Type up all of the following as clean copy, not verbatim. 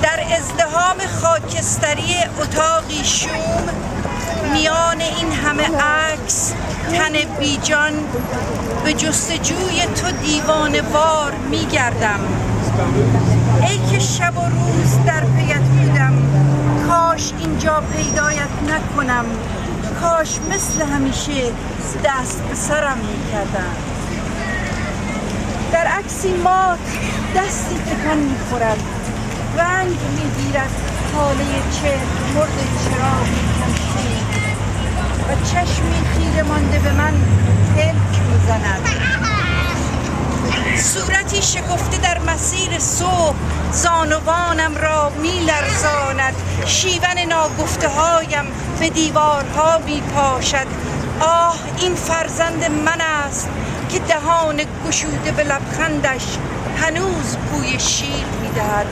در ازدحام خاکستری اتاقی شوم، میان این همه عکس تن بیجان، به جستجوی تو دیوانه وار میگردم. ای که شب و روز در پیت بودم، کاش اینجا پیدایت نکنم، کاش مثل همیشه دست به سرم میکردم. در عکسی مات دستی تکان میخورد، رنگ میگیرد حاله چهر مرد چراغی کمشیر و چشمی خیره مانده به من پلک میزند. صورتی شکفته در مسیر صبح زانوانم را میلرزاند، شیون ناگفته هایم به دیوارها میپاشد. آه این فرزند من است که دهان گشوده به لبخندش هنوز بوی شیر میدهد.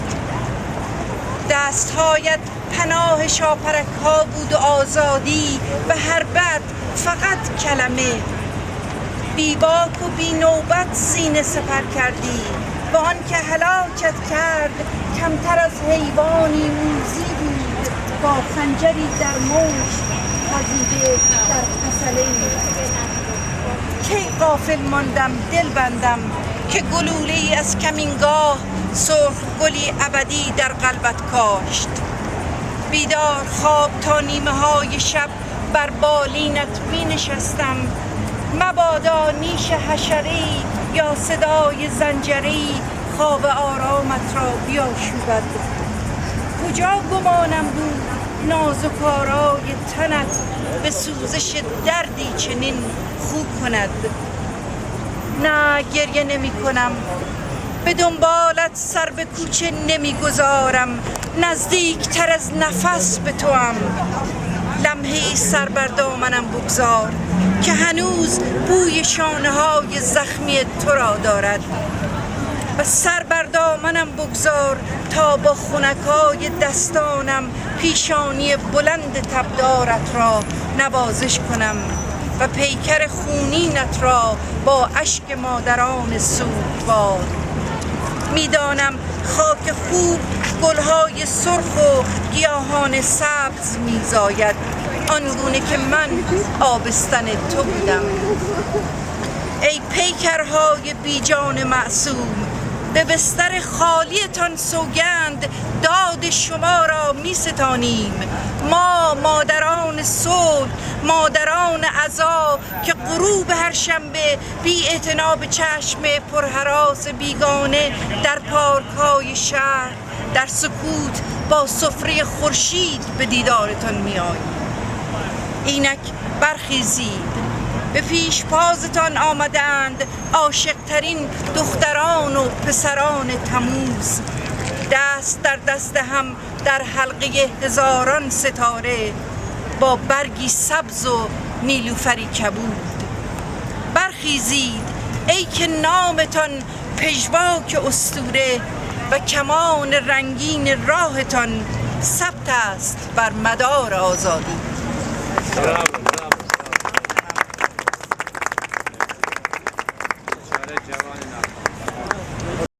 دستهایت پناه شاپرک ها بود و آزادی، به هر بد فقط کلمه. بی باک و بی نوبت سینه سپر کردی، و آن که هلاکت کرد کمتر از حیوانی موذی بود، با خنجری در مشت خزیده در فسله‌ای. کی غافل ماندم دل بندم که گلوله‌ای از کمینگاه سرخ گلی ابدی در قلبت کاشت. بیدار خواب تا نیمه های شب بر بالینت می نشستم، مبادا نیش حشری یا صدای زنجری خواب آرامت را بیاشوبد. کجا گمانم بود نازکارای تنت به سوزش دردی چنین خو کند. نه گریه نمی کنم، به دنبالت سر به کوچه نمی گذارم، نزدیک تر از نفس به توام. لمحه‌ای سر بر دامنم بگذار که هنوز بوی شانه های زخمی تو را دارد، و سر بر دامنم بگذار تا با خنکای دستانم پیشانی بلند تبدارت را نوازش کنم و پیکر خونینت را با اشک مادران سوگوار. میدانم خاک خوب گلهای سرخ و گیاهان سبز میزاید، آنگونه که من آبستن تو بودم. ای پیکرهای بیجان معصوم، به بستر خالیتان سوگند داد شما را می ستانیم. ما مادران صلح، مادران عزا که غروب هر شنبه بی اعتنا به چشم پرهراس بیگانه در پارک‌های شهر در سکوت با سفره خورشید به دیدارتان می آییم. اینک برخیزید، به پیشپازتان آمدند عاشق‌ترین دختران و پسران تموز، دست در دست هم در حلقه هزاران ستاره با برگی سبز و نیلوفری کبود. برخیزید ای که نامتان پژواک اسطوره و کمان رنگین راهتان ثبت است بر مدار آزادی.